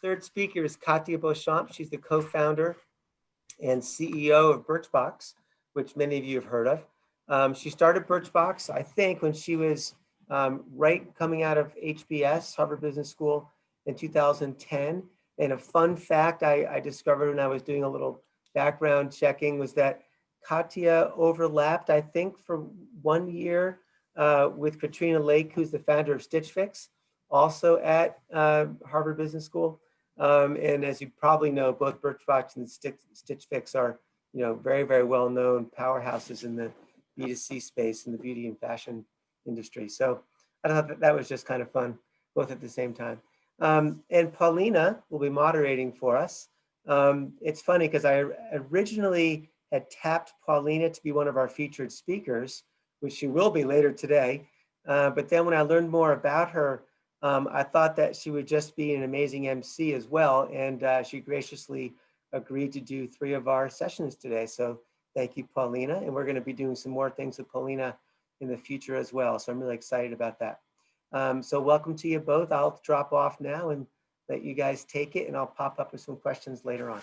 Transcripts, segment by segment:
third speaker is Katia Beauchamp. She's the co-founder and CEO of Birchbox, which many of you have heard of. She started Birchbox, I think, when she was right coming out of HBS, Harvard Business School, in 2010. And a fun fact I discovered when I was doing a little background checking was that Katia overlapped, I think, for 1 year with Katrina Lake, who's the founder of Stitch Fix, also at Harvard Business School. And as you probably know, both Birchbox and Stitch Fix are, very, very well-known powerhouses in the B2C space in the beauty and fashion industry. So I thought that was just kind of fun, both at the same time. And Paulina will be moderating for us. It's funny because I originally had tapped Paulina to be one of our featured speakers, which she will be later today. But then when I learned more about her, I thought that she would just be an amazing MC as well. And she graciously agreed to do 3 of our sessions today. So thank you, Paulina. And we're going to be doing some more things with Paulina in the future as well. So I'm really excited about that. So welcome to you both. I'll drop off now and let you guys take it, and I'll pop up with some questions later on.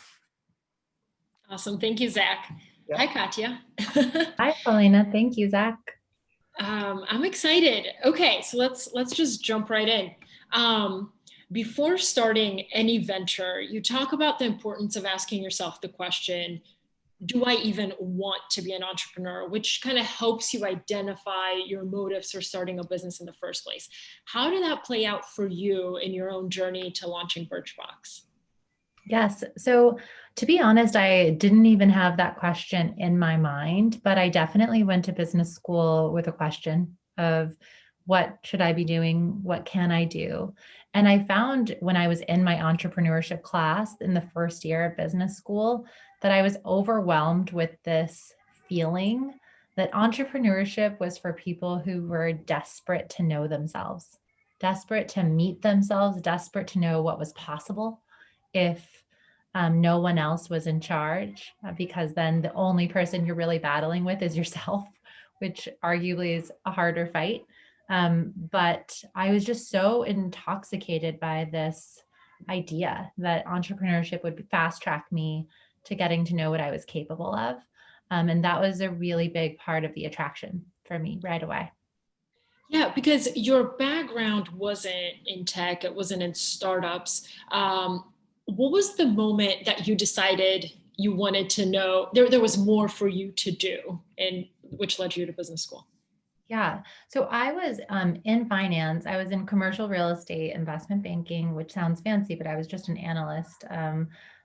Awesome. Thank you, Zach. Yeah. Hi, Katia. Hi, Paulina. Thank you, Zach. I'm excited. Okay, so let's just jump right in. Before starting any venture, you talk about the importance of asking yourself the question, do I even want to be an entrepreneur? Which kind of helps you identify your motives for starting a business in the first place. How did that play out for you in your own journey to launching Birchbox? Yes. So to be honest, I didn't even have that question in my mind, but I definitely went to business school with a question of what should I be doing? What can I do? And I found when I was in my entrepreneurship class in the first year of business school that I was overwhelmed with this feeling that entrepreneurship was for people who were desperate to know themselves, desperate to meet themselves, desperate to know what was possible if no one else was in charge, because then the only person you're really battling with is yourself, which arguably is a harder fight. But I was just so intoxicated by this idea that entrepreneurship would fast track me to getting to know what I was capable of. And that was a really big part of the attraction for me right away. Yeah, because your background wasn't in tech, it wasn't in startups. What was the moment that you decided you wanted to know there was more for you to do, and which led you to business school? Yeah. So I was in finance. I was in commercial real estate investment banking, which sounds fancy, but I was just an analyst,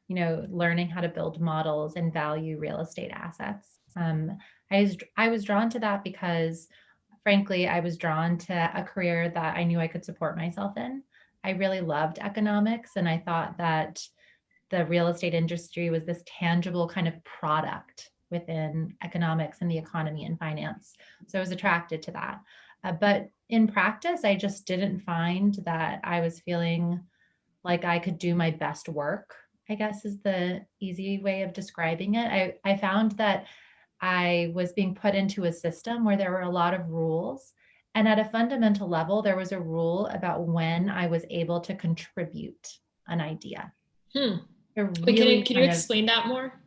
learning how to build models and value real estate assets. I was drawn to that because, frankly, I was drawn to a career that I knew I could support myself in. I really loved economics, and I thought that the real estate industry was this tangible kind of product within economics and the economy and finance. So I was attracted to that. But in practice, I just didn't find that I was feeling like I could do my best work, I guess is the easy way of describing it. I found that I was being put into a system where there were a lot of rules. And at a fundamental level, there was a rule about when I was able to contribute an idea. Really can you explain that more?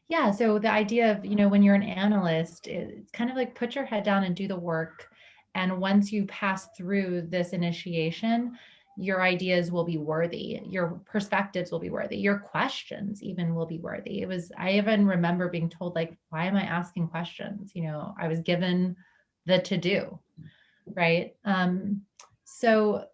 Yeah. So the idea of, when you're an analyst, it's kind of like put your head down and do the work. And once you pass through this initiation, your ideas will be worthy. Your perspectives will be worthy. Your questions even will be worthy. I even remember being told, like, why am I asking questions? I was given the to do, right? So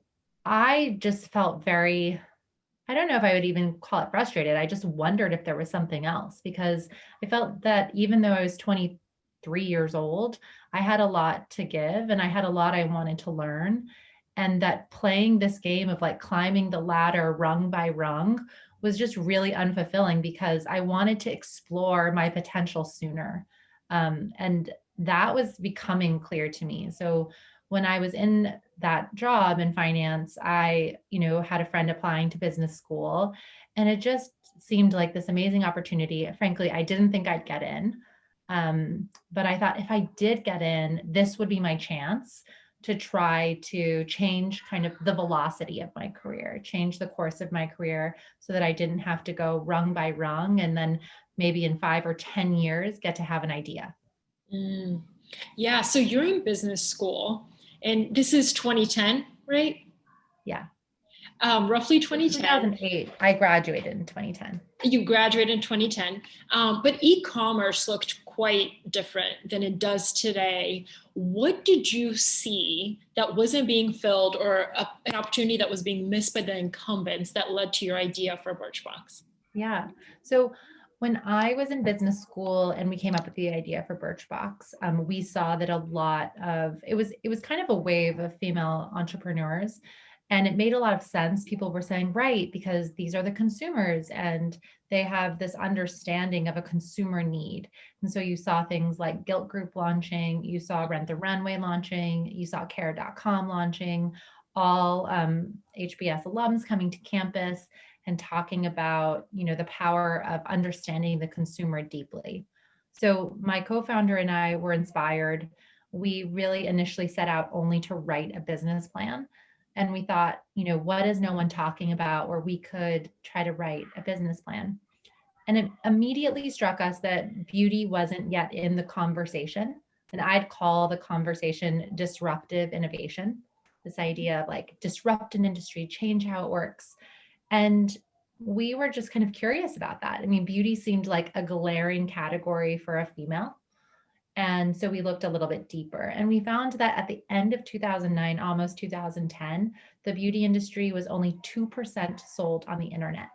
I just felt I don't know if I would even call it frustrated. I just wondered if there was something else, because I felt that even though I was 23 years old, I had a lot to give and I had a lot I wanted to learn. And that playing this game of like climbing the ladder rung by rung was just really unfulfilling, because I wanted to explore my potential sooner. And that was becoming clear to me. So when I was in that job in finance, I, had a friend applying to business school, and it just seemed like this amazing opportunity. Frankly, I didn't think I'd get in. But I thought if I did get in, this would be my chance to try to change kind of the velocity of my career, change the course of my career so that I didn't have to go rung by rung and then maybe in 5 or 10 years get to have an idea. Mm. Yeah. So you're in business school and this is 2010, right? Yeah. Roughly 2010. 2008. I graduated in 2010. You graduated in 2010, but e-commerce looked quite different than it does today. What did you see that wasn't being filled or an opportunity that was being missed by the incumbents that led to your idea for Birchbox? Yeah. So when I was in business school and we came up with the idea for Birchbox, we saw that a lot of it was kind of a wave of female entrepreneurs. And it made a lot of sense. People were saying, right, because these are the consumers and they have this understanding of a consumer need. And so you saw things like Guilt Group launching, you saw Rent the Runway launching, you saw Care.com launching, all HBS alums coming to campus and talking about, the power of understanding the consumer deeply. So my co-founder and I were inspired. We really initially set out only to write a business plan. And we thought, what is no one talking about where we could try to write a business plan? And it immediately struck us that beauty wasn't yet in the conversation. And I'd call the conversation disruptive innovation, this idea of like disrupt an industry, change how it works. And we were just kind of curious about that. I mean, beauty seemed like a glaring category for a female. And so we looked a little bit deeper and we found that at the end of 2009, almost 2010, the beauty industry was only 2% sold on the internet.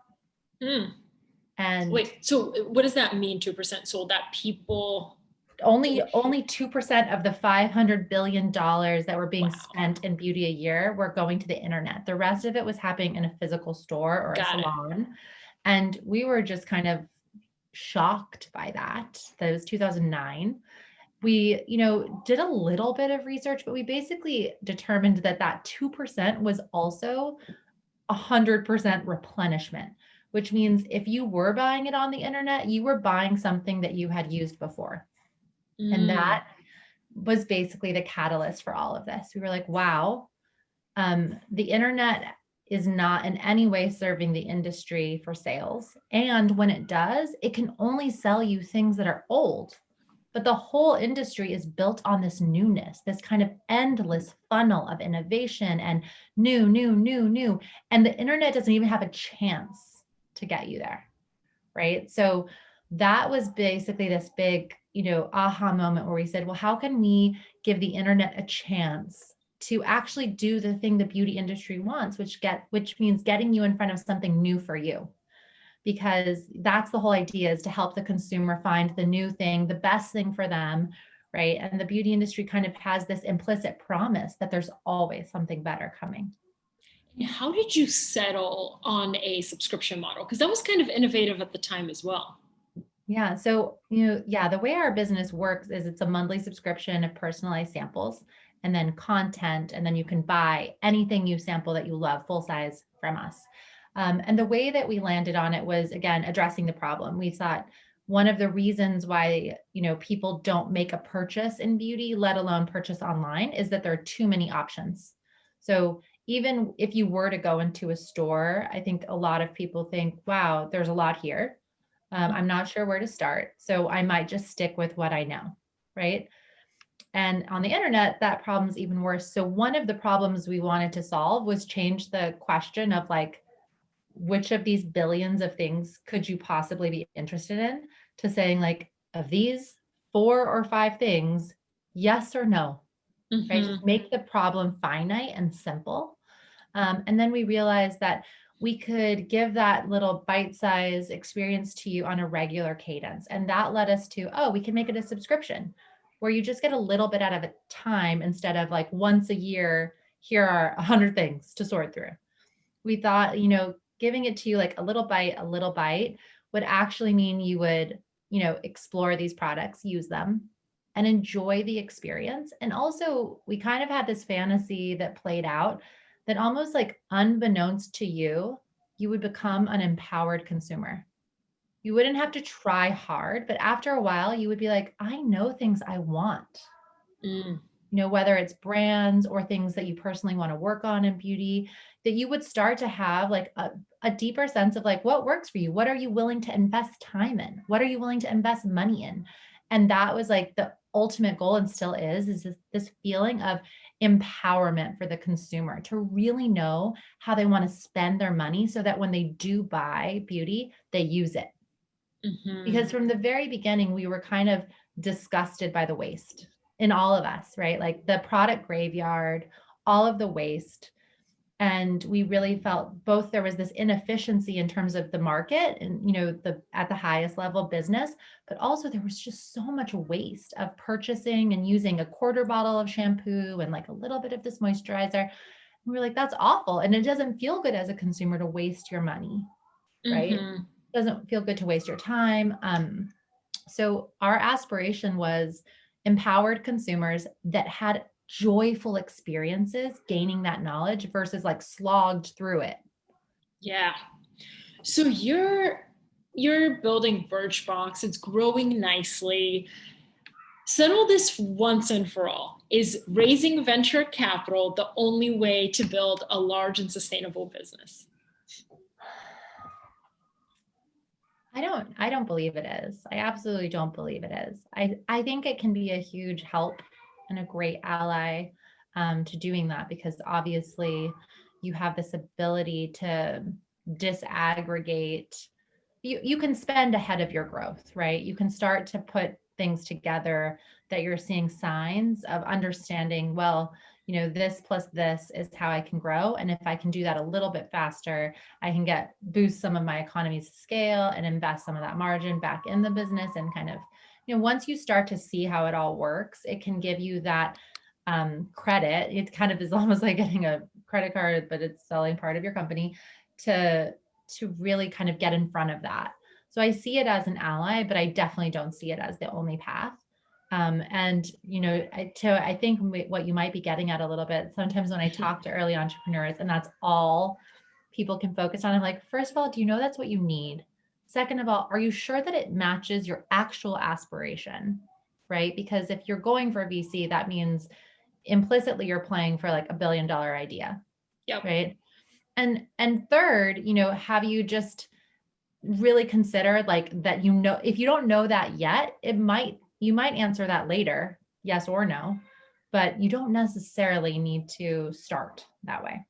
And wait, so what does that mean? 2% sold? That people only 2% of the $500 billion that were being spent in beauty a year were going to the internet. The rest of it was happening in a physical store or a salon. And we were just kind of shocked by that. That was 2009. We, did a little bit of research, but we basically determined that 2% was also 100% replenishment, which means if you were buying it on the internet, you were buying something that you had used before. And that was basically the catalyst for all of this. We were like, wow, the internet is not in any way serving the industry for sales. And when it does, it can only sell you things that are old. But the whole industry is built on this newness, this kind of endless funnel of innovation and new. And the internet doesn't even have a chance to get you there, right? So that was basically this big, aha moment where we said, well, how can we give the internet a chance to actually do the thing the beauty industry wants, which means getting you in front of something new for you? Because that's the whole idea, is to help the consumer find the new thing, the best thing for them, right? And the beauty industry kind of has this implicit promise that there's always something better coming. And how did you settle on a subscription model? Because that was kind of innovative at the time as well. Yeah. So, the way our business works is it's a monthly subscription of personalized samples and then content. And then you can buy anything you sample that you love full size from us. And the way that we landed on it was, again, addressing the problem. We thought one of the reasons why, people don't make a purchase in beauty, let alone purchase online, is that there are too many options. So even if you were to go into a store, I think a lot of people think, wow, there's a lot here. I'm not sure where to start. So I might just stick with what I know, right? And on the internet, that problem's even worse. So one of the problems we wanted to solve was change the question of like, which of these billions of things could you possibly be interested in, to saying like, of these 4 or 5 things, yes or no, right? Just make the problem finite and simple. And then we realized that we could give that little bite-sized experience to you on a regular cadence. And that led us to, we can make it a subscription where you just get a little bit out of a time instead of like once a year, here are 100 things to sort through. We thought, giving it to you like a little bite would actually mean you would, explore these products, use them, and enjoy the experience. And also, we kind of had this fantasy that played out that almost like unbeknownst to you, you would become an empowered consumer. You wouldn't have to try hard, but after a while, you would be like, I know things I want. whether it's brands or things that you personally want to work on in beauty, that you would start to have like a deeper sense of like what works for you. What are you willing to invest time in? What are you willing to invest money in? And that was like the ultimate goal, and still is this feeling of empowerment for the consumer to really know how they want to spend their money so that when they do buy beauty, they use it. Because from the very beginning, we were kind of disgusted by the waste in all of us, right? Like the product graveyard, all of the waste. And we really felt both there was this inefficiency in terms of the market and, at the highest level business, but also there was just so much waste of purchasing and using a quarter bottle of shampoo and like a little bit of this moisturizer. And we were like, that's awful. And it doesn't feel good as a consumer to waste your money, right? Doesn't feel good to waste your time. So our aspiration was empowered consumers that had joyful experiences gaining that knowledge versus like slogged through it. Yeah. So you're building Birchbox. It's growing nicely. Settle this once and for all. Is raising venture capital the only way to build a large and sustainable business? I don't believe it is. I absolutely don't believe it is. I think it can be a huge help and a great ally to doing that, because obviously you have this ability to disaggregate. You can spend ahead of your growth, right? You can start to put things together that you're seeing signs of understanding, well, this plus this is how I can grow. And if I can do that a little bit faster, I can boost some of my economies of scale and invest some of that margin back in the business. And kind of, once you start to see how it all works, it can give you that credit. It kind of is almost like getting a credit card, but it's selling part of your company to really kind of get in front of that. So I see it as an ally, but I definitely don't see it as the only path. And, I think what you might be getting at a little bit, sometimes when I talk to early entrepreneurs and that's all people can focus on, I'm like, first of all, do you know that's what you need? Second of all, are you sure that it matches your actual aspiration, right? Because if you're going for a VC, that means implicitly you're playing for like $1 billion idea, Yep. right? And third, have you just really considered like that, if you don't know that yet, you might answer that later, yes or no, but you don't necessarily need to start that way.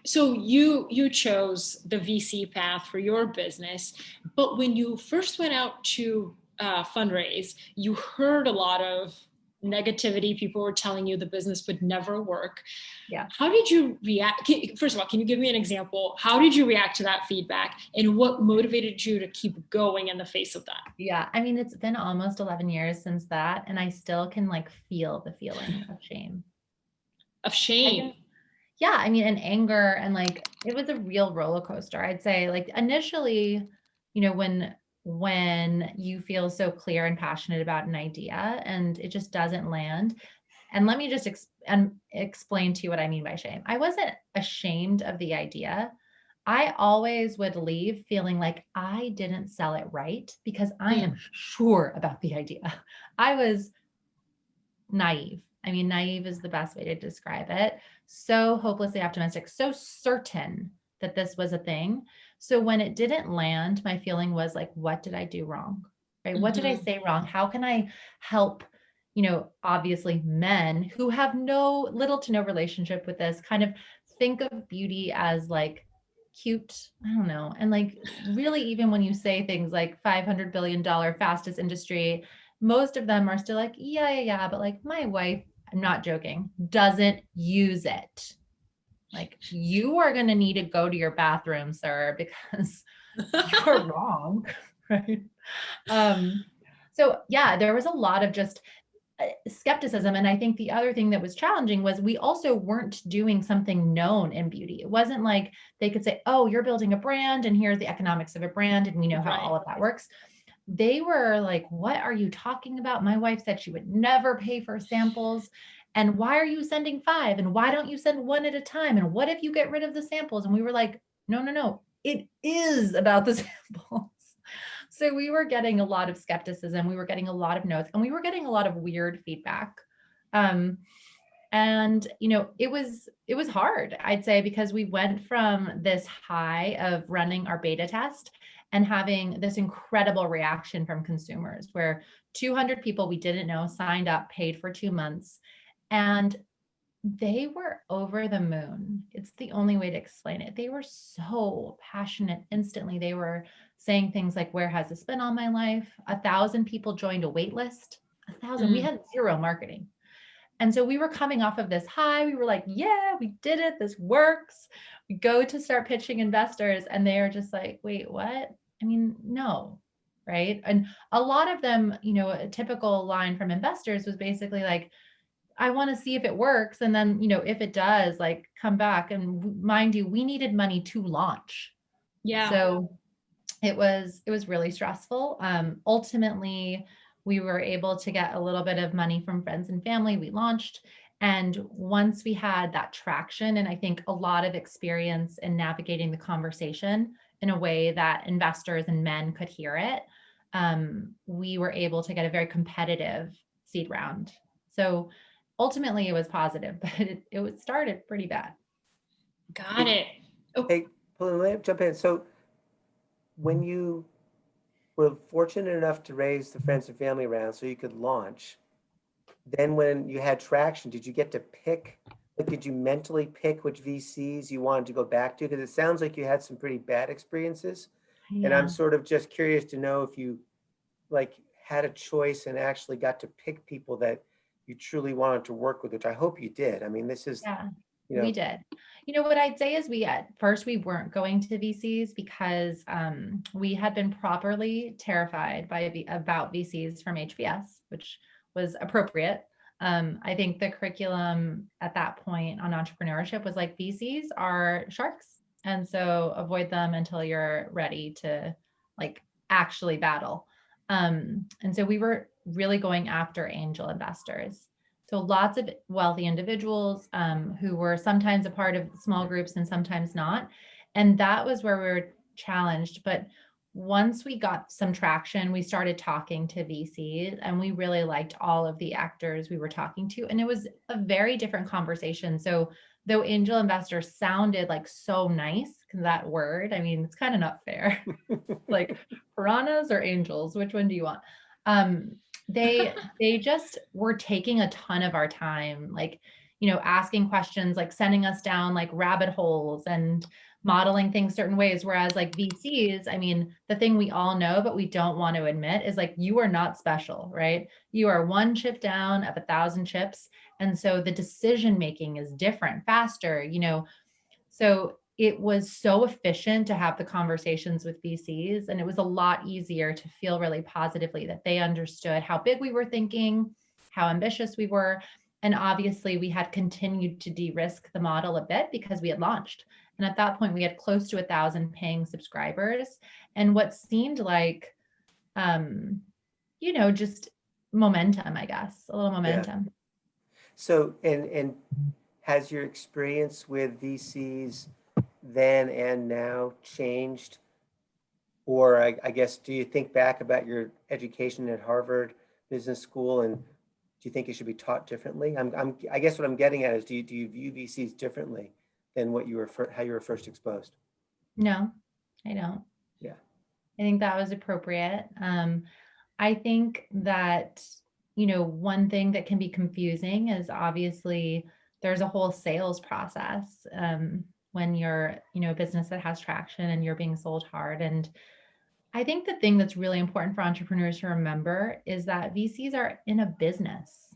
So you chose the VC path for your business, but when you first went out to fundraise, you heard a lot of negativity. People were telling you the business would never work. Yeah. How did you react? First of all, can you give me an example? How did you react to that feedback, and what motivated you to keep going in the face of that? Yeah. I mean, it's been almost 11 years since that, and I still can like feel the feeling of shame. Of shame. Yeah. I mean, and anger, and like, it was a real roller coaster. I'd say like initially, when you feel so clear and passionate about an idea and it just doesn't land. And let me just explain to you what I mean by shame. I wasn't ashamed of the idea. I always would leave feeling like I didn't sell it right because I am sure about the idea. I was naive. I mean, naive is the best way to describe it. So hopelessly optimistic, so certain that this was a thing. So when it didn't land, my feeling was like, what did I do wrong? Right? What did I say wrong? How can I help, obviously men who have little to no relationship with this kind of think of beauty as like cute, I don't know. And like really, even when you say things like $500 billion fastest industry, most of them are still like, yeah. But like my wife, I'm not joking, doesn't use it. Like, you are going to need to go to your bathroom, sir, because you're wrong. Right. So yeah, there was a lot of just skepticism. And I think the other thing that was challenging was we also weren't doing something known in beauty. It wasn't like they could say, oh, you're building a brand and here's the economics of a brand, and we know how all of that works. They were like, what are you talking about? My wife said she would never pay for samples. And why are you sending 5? And why don't you send 1 at a time? And what if you get rid of the samples? And we were like, no, it is about the samples. So we were getting a lot of skepticism. We were getting a lot of no's, and we were getting a lot of weird feedback And, it was hard, I'd say, because we went from this high of running our beta test and having this incredible reaction from consumers where 200 people we didn't know signed up, paid for 2 months, and they were over the moon. It's the only way to explain it. They were so passionate instantly. They were saying things like, where has this been all my life? 1,000 people joined a wait list. 1,000. We had zero marketing. And so we were coming off of this high. We were like, yeah, we did it. This works. We go to start pitching investors and they are just like, wait, what? I mean, no. Right. And a lot of them, a typical line from investors was basically like, I want to see if it works. And then, if it does, like, come back. And mind you, we needed money to launch. Yeah. So it was really stressful. Ultimately, we were able to get a little bit of money from friends and family. We launched. And once we had that traction, and I think a lot of experience in navigating the conversation in a way that investors and men could hear it, we were able to get a very competitive seed round. So ultimately it was positive, but it started pretty bad. Got it. Oh. Hey, let me jump in. So when you were fortunate enough to raise the friends and family round so you could launch, then when you had traction, did you get to pick, like, did you mentally pick which VCs you wanted to go back to? Because it sounds like you had some pretty bad experiences. Yeah. And I'm sort of just curious to know if you had a choice and actually got to pick people that you truly wanted to work with, which I hope you did. I mean, this is, we did. What I'd say is at first we weren't going to VCs because we had been properly terrified about VCs from HBS, which was appropriate. I think the curriculum at that point on entrepreneurship was like, VCs are sharks. And so avoid them until you're ready to actually battle. And so we were really going after angel investors. So lots of wealthy individuals who were sometimes a part of small groups and sometimes not. And that was where we were challenged. But once we got some traction, we started talking to VCs and we really liked all of the actors we were talking to. And it was a very different conversation. So though angel investors sounded like so nice, that word, I mean, it's kind of not fair. Like piranhas or angels, which one do you want? They just were taking a ton of our time, asking questions, sending us down rabbit holes and modeling things certain ways. Whereas VCs, I mean, the thing we all know, but we don't want to admit is you are not special, right? You are one chip down of 1,000 chips. And so the decision-making is different, faster, so it was so efficient to have the conversations with VCs. And it was a lot easier to feel really positively that they understood how big we were thinking, how ambitious we were. And obviously we had continued to de-risk the model a bit because we had launched. And at that point we had close to 1,000 paying subscribers and what seemed like, just momentum, I guess, a little momentum. Yeah. So, and has your experience with VCs then and now changed? Or I guess, do you think back about your education at Harvard Business School and do you think it should be taught differently? I guess what I'm getting at is, do you view VCs differently than how you were first exposed? No, I don't. Yeah. I think that was appropriate. I think that, one thing that can be confusing is obviously there's a whole sales process when you're, a business that has traction and you're being sold hard. And I think the thing that's really important for entrepreneurs to remember is that VCs are in a business.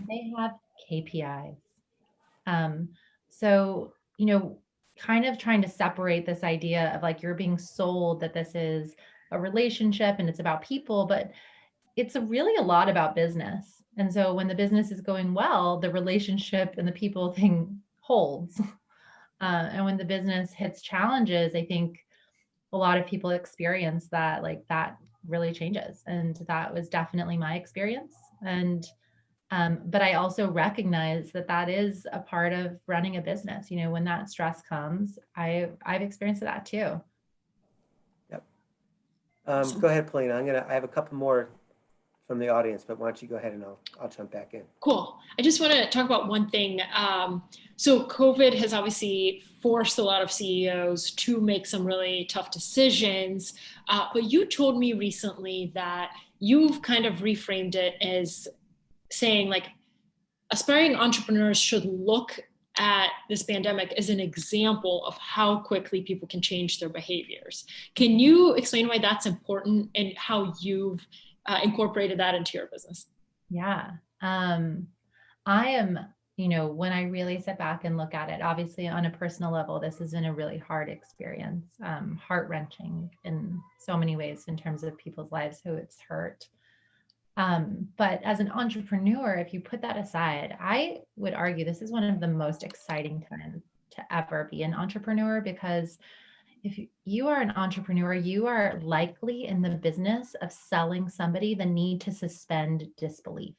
They have KPIs. So, kind of trying to separate this idea of you're being sold that this is a relationship and it's about people, but it's really a lot about business. And so when the business is going well, the relationship and the people thing holds. And when the business hits challenges, I think a lot of people experience that, that really changes. And that was definitely my experience. And but I also recognize that is a part of running a business. When that stress comes, I've experienced that too. Yep. Go ahead, Paulina. I have a couple more from the audience, but why don't you go ahead and I'll jump back in. Cool. I just want to talk about one thing. So COVID has obviously forced a lot of CEOs to make some really tough decisions. But you told me recently that you've kind of reframed it as saying like aspiring entrepreneurs should look at this pandemic as an example of how quickly people can change their behaviors. Can you explain why that's important and how you've incorporated that into your business? Yeah. I am, when I really sit back and look at it, obviously on a personal level, this has been a really hard experience, heart-wrenching in so many ways in terms of people's lives who it's hurt. But as an entrepreneur, if you put that aside, I would argue this is one of the most exciting times to ever be an entrepreneur, because if you are an entrepreneur, you are likely in the business of selling somebody the need to suspend disbelief.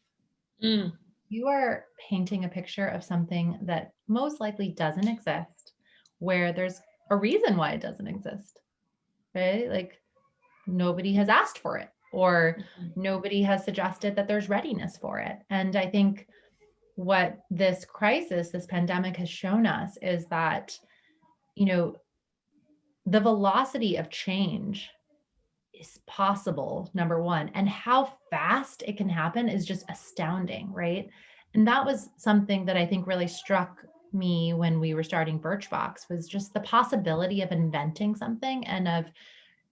You are painting a picture of something that most likely doesn't exist, where there's a reason why it doesn't exist, right? Like nobody has asked for it, or nobody has suggested that there's readiness for it. And I think what this crisis, this pandemic has shown us is that, the velocity of change is possible, number one, and how fast it can happen is just astounding, right? And that was something that I think really struck me when we were starting Birchbox, was just the possibility of inventing something and of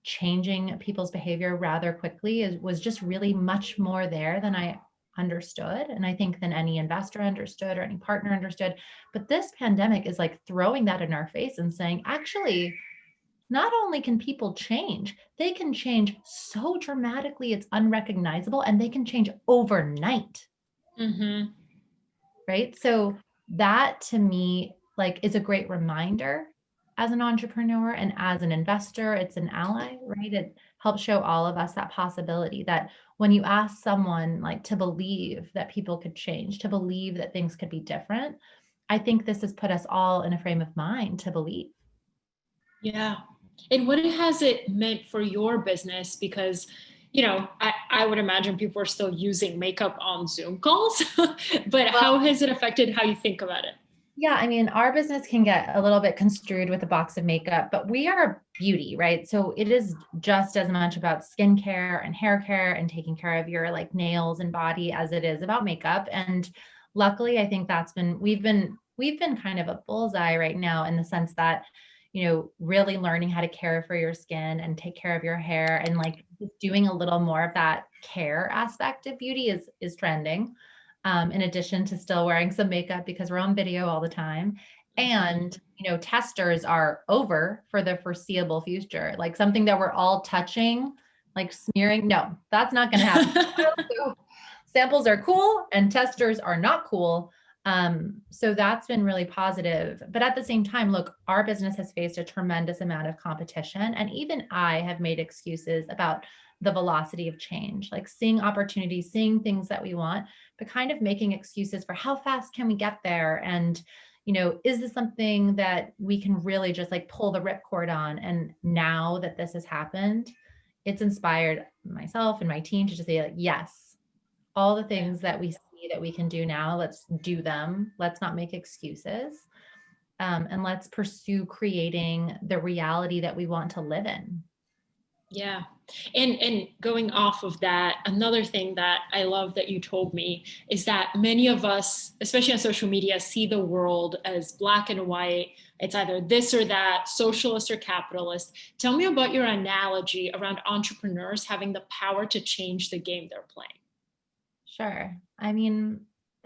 changing people's behavior rather quickly was just really much more there than I understood. And I think than any investor understood or any partner understood. But this pandemic is like throwing that in our face and saying, actually, not only can people change, they can change so dramatically it's unrecognizable, and they can change overnight. Right? So that to me, like, is a great reminder as an entrepreneur and as an investor. It's an ally, right? It helps show all of us that possibility that when you ask someone like to believe that people could change, to believe that things could be different, I think this has put us all in a frame of mind to believe. Yeah. And what has it meant for your business? Because, I would imagine people are still using makeup on Zoom calls, but how has it affected how you think about it? Yeah, I mean, our business can get a little bit construed with a box of makeup, but we are beauty, right? So it is just as much about skincare and hair care and taking care of your like nails and body as it is about makeup. And luckily, I think we've been kind of a bullseye right now in the sense that, really learning how to care for your skin and take care of your hair and like doing a little more of that care aspect of beauty is trending. In addition to still wearing some makeup because we're on video all the time. And, testers are over for the foreseeable future, like something that we're all touching, like smearing. No, that's not going to happen. So samples are cool and testers are not cool. So that's been really positive. But at the same time, look, our business has faced a tremendous amount of competition. And even I have made excuses about the velocity of change, like seeing opportunities, seeing things that we want, but kind of making excuses for how fast can we get there? And, is this something that we can really just like pull the ripcord on? And now that this has happened, it's inspired myself and my team to just say like, yes, all the things that we see that we can do now, let's do them. Let's not make excuses. And let's pursue creating the reality that we want to live in. Yeah. And going off of that, another thing that I love that you told me is that many of us, especially on social media, see the world as black and white. It's either this or that, socialist or capitalist. Tell me about your analogy around entrepreneurs having the power to change the game they're playing. Sure. I mean,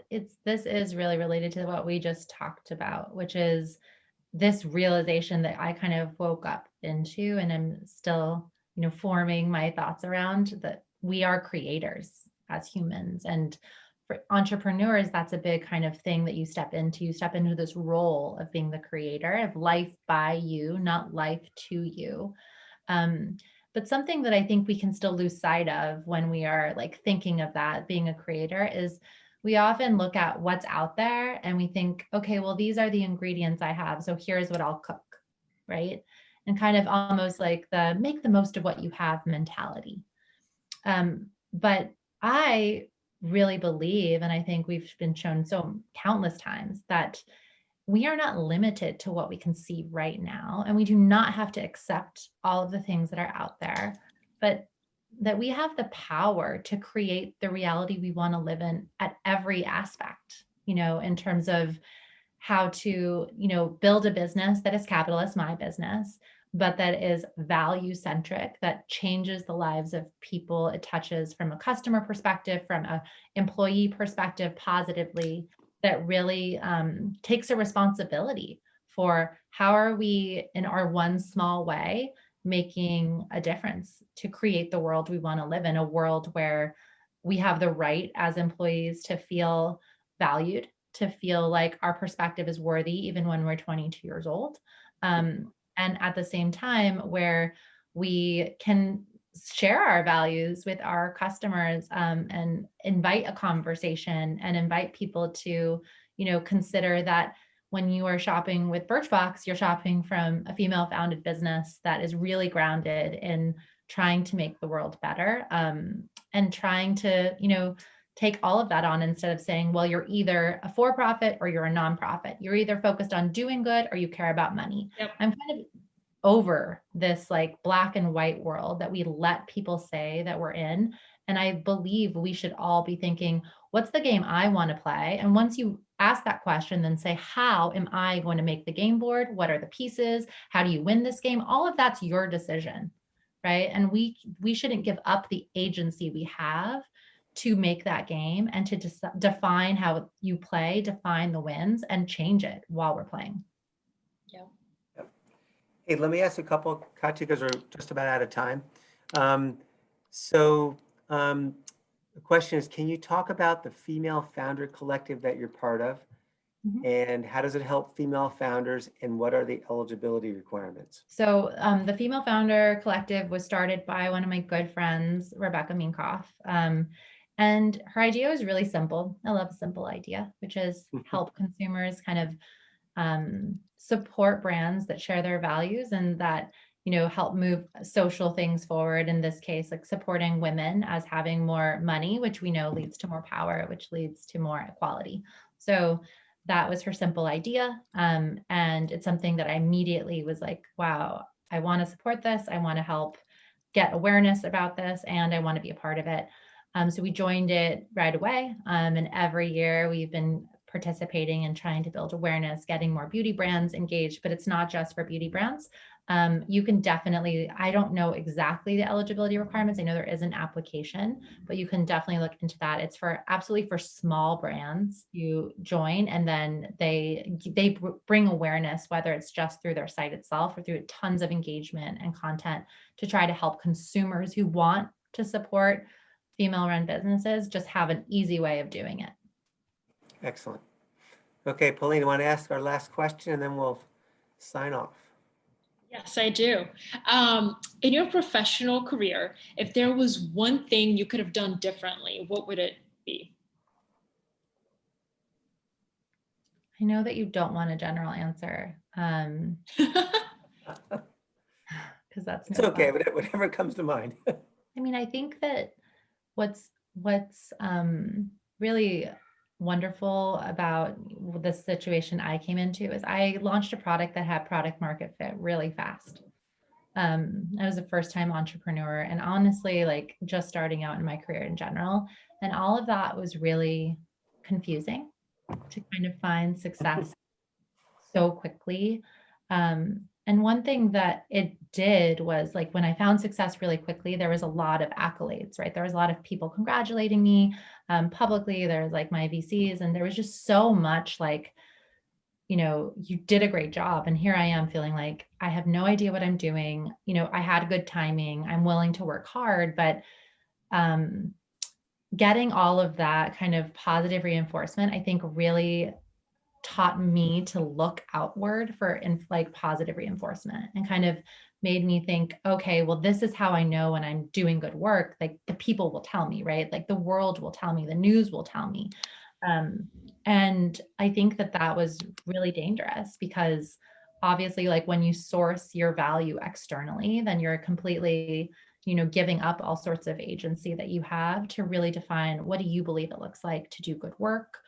this is really related to what we just talked about, which is this realization that I kind of woke up into and I'm still, forming my thoughts around, that we are creators as humans. And for entrepreneurs, that's a big kind of thing that you step into. You step into this role of being the creator of life by you, not life to you. But something that I think we can still lose sight of when we are like thinking of that, being a creator, is we often look at what's out there and we think, okay, well, these are the ingredients I have, so here's what I'll cook, right? And kind of almost like the make the most of what you have mentality. But I really believe, and I think we've been shown so countless times, that we are not limited to what we can see right now. And we do not have to accept all of the things that are out there, but that we have the power to create the reality we want to live in at every aspect, in terms of how to, build a business that is capitalist, my business, but that is value centric, that changes the lives of people. It touches from a customer perspective, from a employee perspective positively, that really takes a responsibility for how are we in our one small way making a difference to create the world we want to live in, a world where we have the right as employees to feel valued, to feel like our perspective is worthy even when we're 22 years old. And at the same time, where we can share our values with our customers, and invite a conversation and invite people to, consider that when you are shopping with Birchbox, you're shopping from a female founded business that is really grounded in trying to make the world better, and trying to, take all of that on, instead of saying, well, you're either a for-profit or you're a nonprofit. You're either focused on doing good or you care about money. Yep. I'm kind of over this like black and white world that we let people say that we're in. And I believe we should all be thinking, what's the game I want to play? And once you ask that question, then say, how am I going to make the game board? What are the pieces? How do you win this game? All of that's your decision, right? And we shouldn't give up the agency we have to make that game and to define how you play, define the wins, and change it while we're playing. Yeah. Hey, let me ask a couple, Katia, because we're just about out of time. The question is, can you talk about the Female Founder Collective that you're part of? Mhm. And how does it help female founders, and what are the eligibility requirements? So the Female Founder Collective was started by one of my good friends, Rebecca Minkoff. And her idea was really simple. I love a simple idea, which is help consumers kind of support brands that share their values and that, help move social things forward. In this case, like supporting women as having more money, which we know leads to more power, which leads to more equality. So that was her simple idea. And it's something that I immediately was like, wow, I want to support this. I want to help get awareness about this, and I want to be a part of it. So we joined it right away. And every year we've been participating and trying to build awareness, getting more beauty brands engaged, but it's not just for beauty brands. You can definitely, I don't know exactly the eligibility requirements. I know there is an application, but you can definitely look into that. It's for absolutely for small brands to join, and then they bring awareness, whether it's just through their site itself or through tons of engagement and content, to try to help consumers who want to support female-run businesses just have an easy way of doing it. Excellent. Okay, Pauline, I want to ask our last question and then we'll sign off. Yes, I do. In your professional career, if there was one thing you could have done differently, what would it be? I know that you don't want a general answer, because that's It's no okay, fun. whatever comes to mind. I mean, I think that what's really wonderful about the situation I came into is I launched a product that had product market fit really fast. I was a first time entrepreneur, and honestly, like just starting out in my career in general. And all of that was really confusing to kind of find success so quickly. And one thing that it did was, like, when I found success really quickly, there was a lot of accolades, right? There was a lot of people congratulating me publicly. There was like my VCs, and there was just so much like, you did a great job. And here I am feeling like I have no idea what I'm doing. I had good timing. I'm willing to work hard, but getting all of that kind of positive reinforcement, I think really taught me to look outward for like positive reinforcement, and kind of made me think, okay, well, this is how I know when I'm doing good work. Like the people will tell me, right? Like the world will tell me, the news will tell me. And I think that that was really dangerous, because obviously, like when you source your value externally, then you're completely, giving up all sorts of agency that you have to really define, what do you believe it looks like to do good work?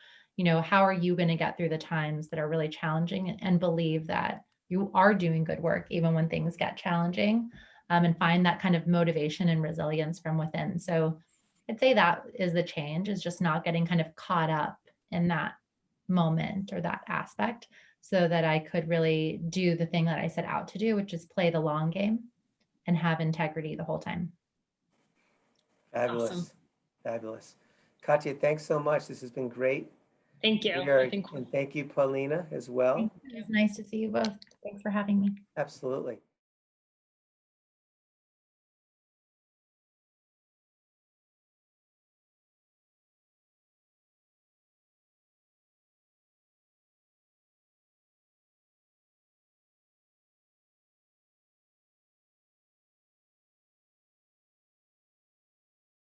How are you going to get through the times that are really challenging, and believe that you are doing good work even when things get challenging, and find that kind of motivation and resilience from within. So I'd say that is the change, is just not getting kind of caught up in that moment or that aspect, so that I could really do the thing that I set out to do, which is play the long game and have integrity the whole time. Fabulous. Awesome. Fabulous. Katia, thanks so much. This has been great. Thank you. And thank you, Paulina, as well. It was nice to see you both. Thanks for having me. Absolutely.